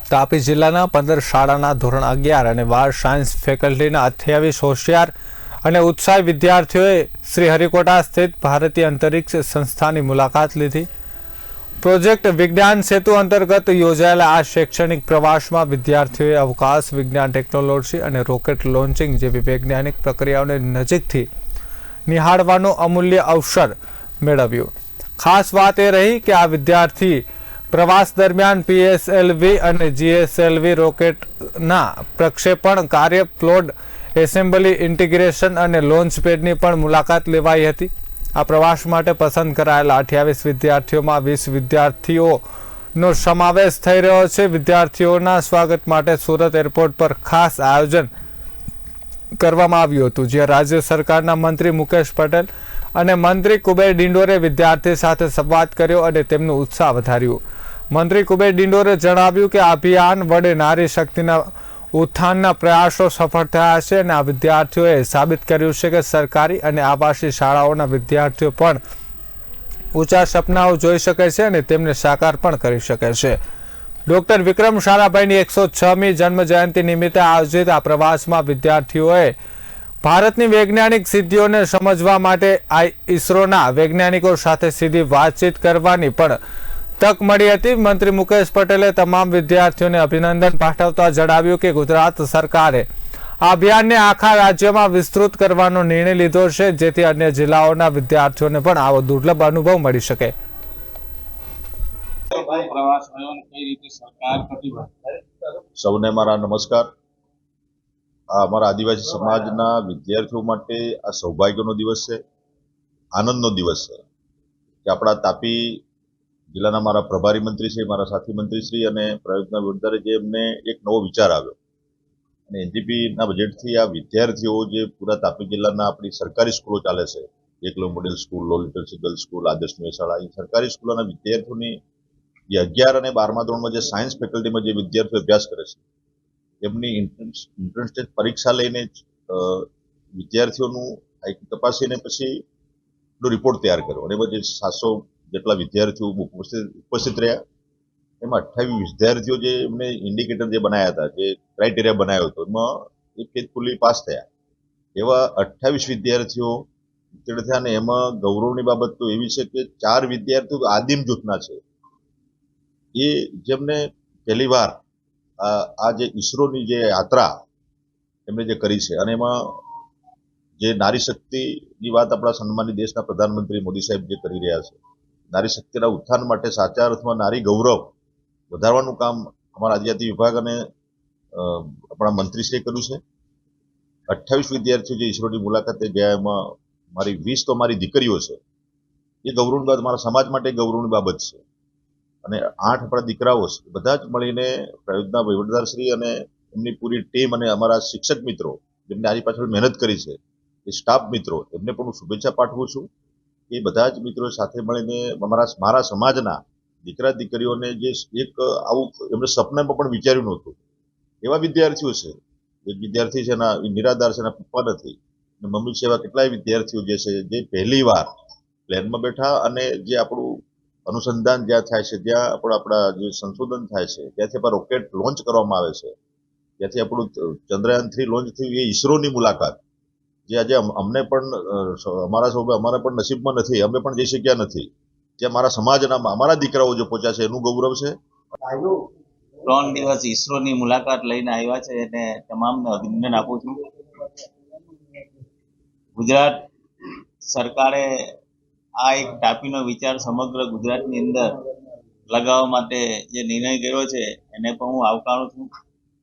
તાપી જિલ્લાના 15 શાળાના ધોરણ 11 અને 12 સાયન્સ ફેકલ્ટીના 28 હોશિયાર અને ઉત્સાહી વિદ્યાર્થીઓએ શ્રીહરિકોટા સ્થિત ભારતીય અંતરિક્ષ સંસ્થાની મુલાકાત લીધી। પ્રોજેક્ટ વિજ્ઞાન સેતુ અંતર્ગત યોજાયેલા આ શૈક્ષણિક પ્રવાસમાં વિદ્યાર્થીઓએ અવકાશ વિજ્ઞાન, ટેકનોલોજી અને રોકેટ લોન્ચિંગ જેવી વૈજ્ઞાનિક પ્રક્રિયાઓને નજીકથી નિહાળવાનો અમૂલ્ય અવસર મેળવ્યો। ખાસ વાત એ રહી કે આ વિદ્યાર્થી પ્રવાસ દરમિયાન પીએસએલવી અને જીએસએલવી રોકેટના પ્રક્ષેપણ કાર્ય, પ્લોડ એસેમ્બલી, ઇન્ટિગ્રેશન અને લોન્ચ પેડની પણ મુલાકાત લેવાઈ હતી। આ પ્રવાસ માટે પસંદ કરાયેલા 28 વિદ્યાર્થીઓમાં 20 વિદ્યાર્થીઓનો સમાવેશ થઈ રહ્યો છે। વિદ્યાર્થીઓના સ્વાગત માટે સુરત એરપોર્ટ પર ખાસ આયોજન કરવામાં આવ્યું હતું, જ્યાં રાજ્ય સરકારના મંત્રી મુકેશ પટેલ અને મંત્રી કુબેર ડિંડોરે વિદ્યાર્થી સાથે સંવાદ કર્યો અને તેમનો ઉત્સાહ વધાર્યો। મંત્રી કુબેર ડિંડોરે જણાવ્યું કે આ અભિયાન વડે નારી શક્તિના ઉત્થાનના પ્રયાસો સફળ થયા છે અને આ વિદ્યાર્થીઓએ સાબિત કર્યું છે કે સરકારી અને આવાસી શાળાઓના વિદ્યાર્થીઓ પણ ઊંચા સપનાઓ જોઈ શકે છે અને તેમને સાકાર પણ કરી શકે છે। ડોક્ટર વિક્રમ સારાભાઈની 106મી જન્મ જયંતિ નિમિત્તે આયોજિત આ પ્રવાસમાં વિદ્યાર્થીઓએ ભારતની વૈજ્ઞાનિક સિદ્ધિઓને સમજવા માટે ઇસરોના વૈજ્ઞાનિકો સાથે સીધી વાતચીત કરવાની પણ તક મળી હતી। મંત્રી મુકેશ પટેલે તમામ વિદ્યાર્થીઓને અભિનંદન પાઠવતા જણાવ્યું કે ગુજરાત સરકારે આ અભિયાનને આખા રાજ્યમાં વિસ્તૃત કરવાનો નિર્ણય લીધો છે, જેથી અન્ય જિલ્લાઓના વિદ્યાર્થીઓને પણ આવો દુર્લભ અનુભવ મળી શકે। સૌને મારા નમસ્કાર। અમારા આદિવાસી સમાજના વિદ્યાર્થીઓ માટે આ સૌભાગ્યનો દિવસ છે, આનંદનો દિવસ છે કે આપણા તાપી જિલ્લાના મારા પ્રભારી મંત્રી શ્રી, મારા સાથી મંત્રી શ્રી અને પ્રયોગના વડારે જે એમને એક નવો વિચાર આવ્યો અને એનજીપીના બજેટથી આ વિદ્યાર્થીઓ જે પૂરા તાપી જિલ્લાના આપણી સરકારી સ્કૂલો ચાલે છે, એકલવ્ય મોડેલ સ્કૂલ, લો લિટરસી ગર્લ્સ સ્કૂલ, આદર્શ શાળા, એ સરકારી સ્કૂલોના વિદ્યાર્થીઓની જે 11 અને 12મા ધોરણમાં જે સાયન્સ ફેકલ્ટીમાં જે વિદ્યાર્થીઓ અભ્યાસ કરે છે, એમની એન્ટ્રન્સ ટેસ્ટ પરીક્ષા લઈને વિદ્યાર્થીઓનું તપાસીને પછી રિપોર્ટ તૈયાર કર્યો અને એમાં જે 700 જેટલા વિદ્યાર્થીઓ ઉપસ્થિત રહ્યા, એમાં 28 વિદ્યાર્થીઓ જે એમને ઇન્ડિકેટર જે બનાવ્યા હતા, જે ક્રાઇટેરિયા બનાવ્યો હતો, એમાં એ ફેથફુલી પાસ થયા। એવા 28 વિદ્યાર્થીઓ થયા અને એમાં ગૌરવની બાબત તો એવી છે કે 4 વિદ્યાર્થીઓ આદિમ જૂથના છે, એ જેમને પહેલી વાર આ જે ઈસરોની જે યાત્રા એમણે જે કરી છે અને એમાં જે નારી શક્તિની વાત આપણા સન્માનિત દેશના પ્રધાનમંત્રી મોદી સાહેબ જે કરી રહ્યા છે, નારી શક્તિના ઉત્થાન માટે સાચા અર્થમાં નારી ગૌરવ વધારવાનું કામ અમારા આદિજાતિ વિભાગ અને આપણા મંત્રીશ્રીએ કર્યું છે। 28 વિદ્યાર્થીઓ જે ઈસરોની મુલાકાતે ગયા, એમાં મારી 20 તો મારી દીકરીઓ છે। એ ગૌરવની બાબત મારા સમાજ માટે ગૌરવની બાબત છે અને 8 આપણા દીકરાઓ છે। બધા જ મળીને પ્રયોગના વહીવટદારશ્રી અને એમની પૂરી ટીમ અને અમારા શિક્ષક મિત્રો જેમને આની પાછળ મહેનત કરી છે, એ સ્ટાફ મિત્રો, એમને પણ હું શુભેચ્છા પાઠવું છું। એ બધા જ મિત્રો સાથે મળીને મારા સમાજના દીકરા દીકરીઓને જે એક આવું એમને સપનામાં પણ વિચાર્યું નહોતું એવા વિદ્યાર્થીઓ છે। એક વિદ્યાર્થી છે એના નિરાધાર છે, એના પપ્પા નથી, મમ્મી છે, એવા કેટલાય વિદ્યાર્થીઓ જે છે જે પહેલી વાર પ્લેનમાં બેઠા અને જે આપણું અનુસંધાન જ્યાં થાય છે, જ્યાં આપણા જે સંશોધન થાય છે, ત્યાંથી આપણા રોકેટ લોન્ચ કરવામાં આવે છે, ત્યાંથી આપણું ચંદ્રયાન 3 લોન્ચ થયું, એ ઈસરોની મુલાકાત જે આજે અમને પણ અમારા પણ નસીબમાં નથી, અમે પણ જઈ શક્યા નથી, ત્યાં મારા સમાજના અમારા દીકરાઓ જે પહોંચ્યા છે એનું ગૌરવ છે। 3 દિવસ ઈસરોની મુલાકાત લઈને આવ્યા છે અને તમામને અભિનંદન આપું છું। ગુજરાત સરકારે આ એક તાપીનો વિચાર સમગ્ર ગુજરાતની અંદર લગાવવા માટે જે નિર્ણય કર્યો છે એને પણ હું આવકારું છું।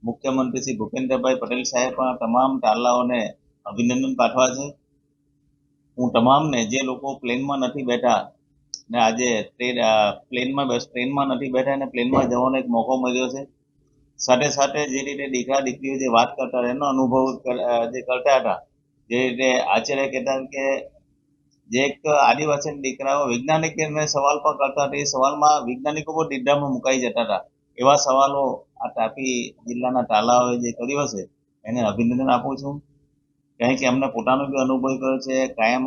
મુખ્યમંત્રી શ્રી ભૂપેન્દ્રભાઈ પટેલ સાહેબ પણ તમામ તાલાઓને અભિનંદન પાઠવા છે। હું તમામને જે લોકો પ્લેનમાં નથી બેઠા ને આજે ટ્રેનમાં નથી બેઠા અને પ્લેનમાં જવાનો એક મોકો મળ્યો છે, સાથે સાથે જે રીતે દીકરા દીકરીઓ જે વાત કરતા હતા એનો અનુભવ જે કરતા હતા, જે રીતે આચાર્ય કહેતા કે જે એક આદિવાસી દીકરાઓ વૈજ્ઞાનિક સવાલ પણ કરતા હતા, એ સવાલમાં વૈજ્ઞાનિકો પણ દિશામાં મુકાઈ જતા હતા, એવા સવાલો આ તાપી જિલ્લાના તાલાઓએ જે કર્યો છે એને અભિનંદન આપું છું। કારણ કે એમને પોતાનો બી અનુભવ કર્યો છે। કાયમ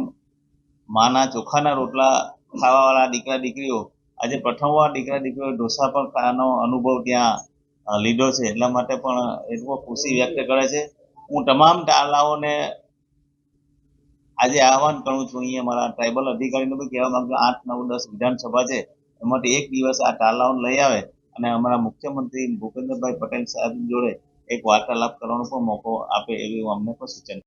માના ચોખાના રોટલા ખાવાવાળા દીકરા દીકરીઓ આજે પ્રથમવાર દીકરા દીકરીઓ ઢોસા પર ખાવાનો અનુભવ ત્યાં લીધો છે, એટલા માટે પણ એ લોકો ખુશી વ્યક્ત કરે છે. હું તમામ તાલાઓને આજે આહવાન કરું છું, અહીંયા મારા ટ્રાઇબલ અધિકારીને બી કહેવા માંગુ 8, 9, 10 વિધાનસભા છે, એમાંથી એક દિવસ આ તાલાઓને લઈ આવે અને અમારા મુખ્યમંત્રી ભૂપેન્દ્રભાઈ પટેલ સાહેબ જોડે એક વાર્તાલાપ કરવાનો પણ મોકો આપે એવી હું અમને પણ સૂચન